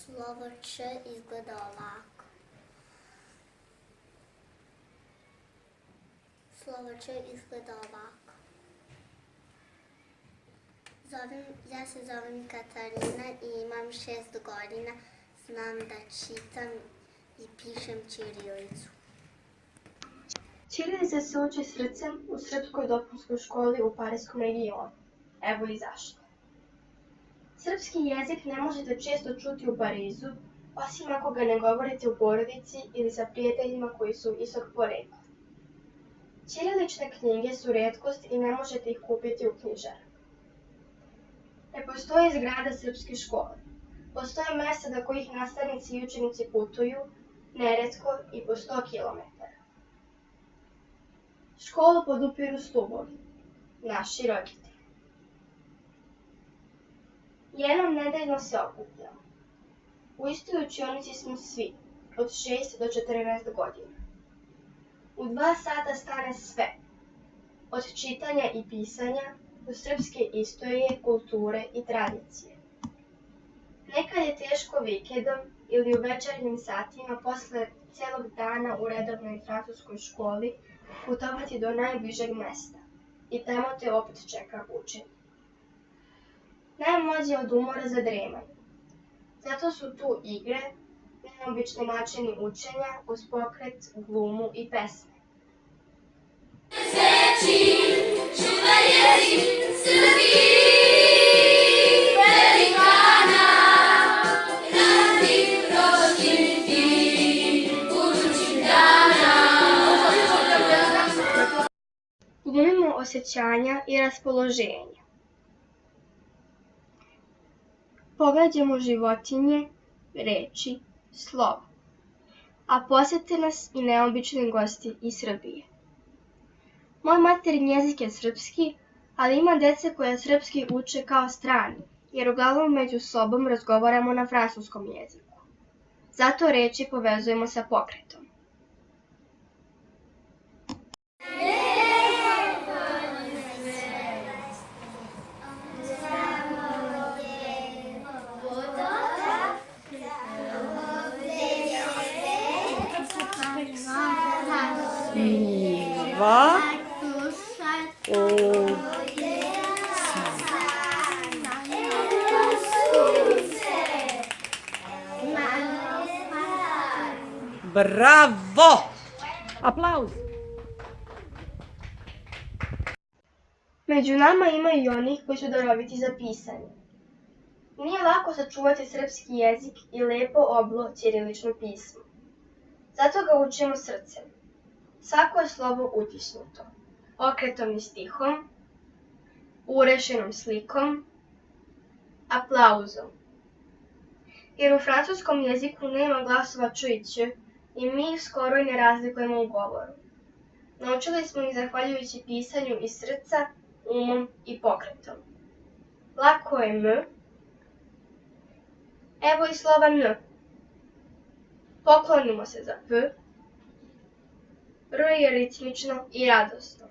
Slovo Č izgleda ovako. Slovo Č izgleda ovako. Ja se zovem Katarina i imam 6 godina. Znam da čitam i pišem ćirilicu. Ćirilica se uči srcem u srpskoj dopunskoj školi u Pariskom regionu. Evo i zašto. Srpski jezik ne možete često čuti u Parizu, osim ako ga ne govorite u porodici ili sa prijateljima koji su istog porekla. Ćirilične knjige su retkost i ne možete ih kupiti u knjižarama. Ne postoji zgrada srpske škole. Postoje mesta do kojih nastavnici i učenici putuju, neretko i po 100 km. Školu podupiru stubovi, naši roditelji. Jednom nedeljno se okupljamo. U istoj učionici smo svi, od 6 do 14 godina. U 2 sata stane sve, od čitanja i pisanja do srpske istorije, kulture i tradicije. Nekad je teško vikendom ili u večernjim satima posle celog dana u redovnoj francuskoj školi putovati do najbližeg mesta i tamo te opet čeka učenje. Najmlađe od umora zadremaju. Zato su tu igre, neobični načini učenja uz pokret, glumu i pesme. Sveći, čuvaj jezik Srbiji, velikana, radi rođen ti, uručim dana. Glumimo osjećanja i raspoloženja. Pogađamo životinje, reči, slova. A posete nas i neobični gosti iz Srbije. Moj materin jezik je srpski, ali ima dece koje srpski uče kao strani, jer uglavnom među sobom razgovaramo na francuskom jeziku. Zato reči povezujemo sa pokretom. Va Bravo! Aplauz! Među nama ima i onih koji su daroviti za pisanje. Nije lako sačuvati srpski jezik i lepo oblo ćirilično pismo. Zato ga učimo srcem. Svako je slovo utisnuto, okretom i stihom, urešenom slikom, aplauzom. Jer u francuskom jeziku nema glasova č i ć i mi ih skoro i ne razlikujemo u govoru. Naučili smo ih zahvaljujući pisanju iz srca, umom i pokretom. Lako je m. Evo i slova n. Poklonimo se za p. R je ritmično i radosno.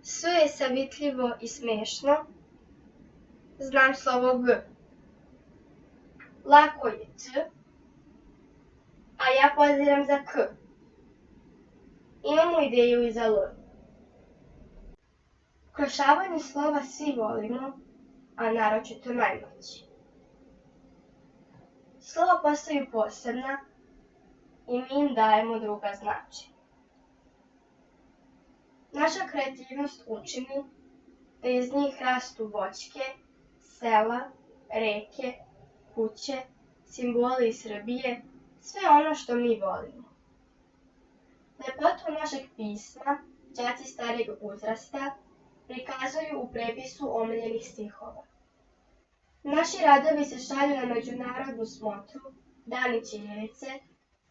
S je savitljivo i smešno. Znam slovo g. Lako je c, a ja poziram za k. Imamo ideju i za l. Krošavanje slova svi volimo, a naročito najmlađi. Slova postaju posebna i mi im dajemo druga značenja. Naša kreativnost učini da iz njih rastu voćke, sela, reke, kuće, simboli iz Srbije, sve ono što mi volimo. Lepotu našeg pisma, đaci starijeg uzrasta, prikazuju u prepisu omiljenih stihova. Naši radovi se šalju na međunarodnu smotru, Dani ćirilice,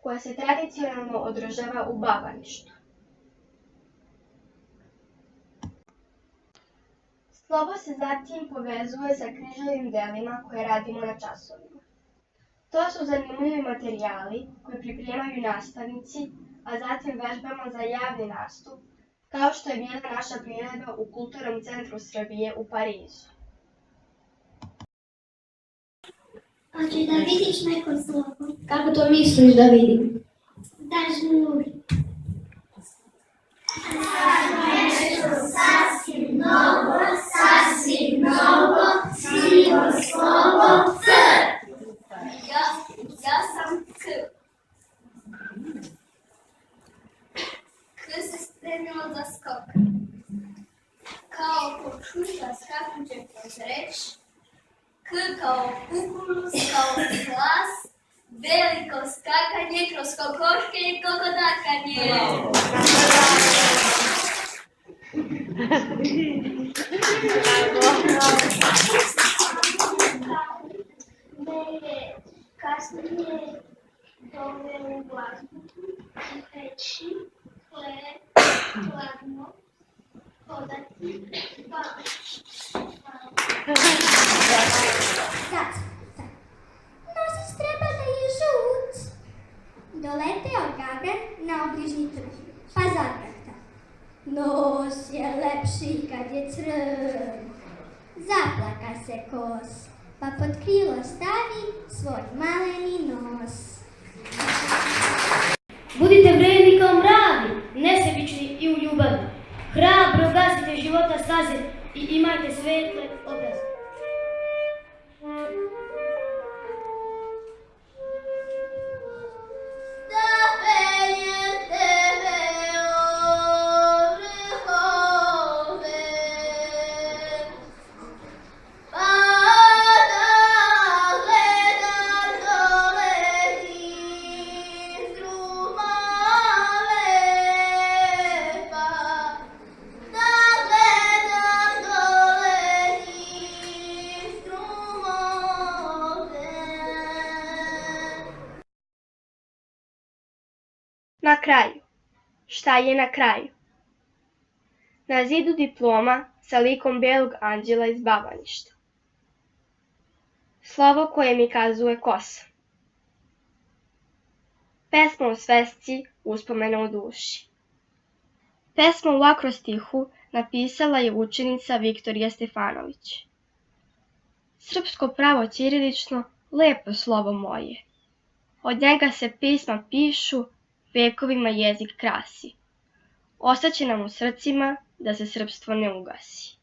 koja se tradicionalno održava u Bavaništu. Slovo se zatim povezuje sa književnim delima koje radimo na časovima. To su zanimljivi materijali koji pripremaju nastavnici, a zatim vežbamo za javni nastup, kao što je bila naša priredba u Kulturnom centru Srbije u Parizu. Hoćeš da vidiš neko slovo? Kako to misliš da vidim? Da žmuri. Sasvim mnogo, sivo slovo C. Ja sam K. K se spremilo za skok. Kao kočuša skakuće kroz reč. K kao kukuruz, kao glas. Veliko skakanje kroz kokoške i kokodakanje. Kasnije dove u glazbu reći hladno, hodati, Sad. Nosić treba da je žut. Doleteo Gagan na obližnji trg, pa zagrahta. Nos je lepši kad je crn. Zaplaka se kos, pa pod krilo stavi svoj maleni nos. Budite vredni kao mravi, nesebični i u ljubavi. Hrabro gasite života staze i imajte svetle obraze. Na kraju. Šta je na kraju? Na zidu diploma sa likom belog anđela iz Bavaništa. Slovo koje mi kazuje kosa. Pesma u svesci, uspomena u duši. Pesmu u akrostihu napisala je učenica Viktorija Stefanović. Srpsko pravo ćirilično, lepo slovo moje. Od njega se pisma pišu, vekovima jezik krasi. Ostaće nam u srcima da se srpstvo ne ugasi.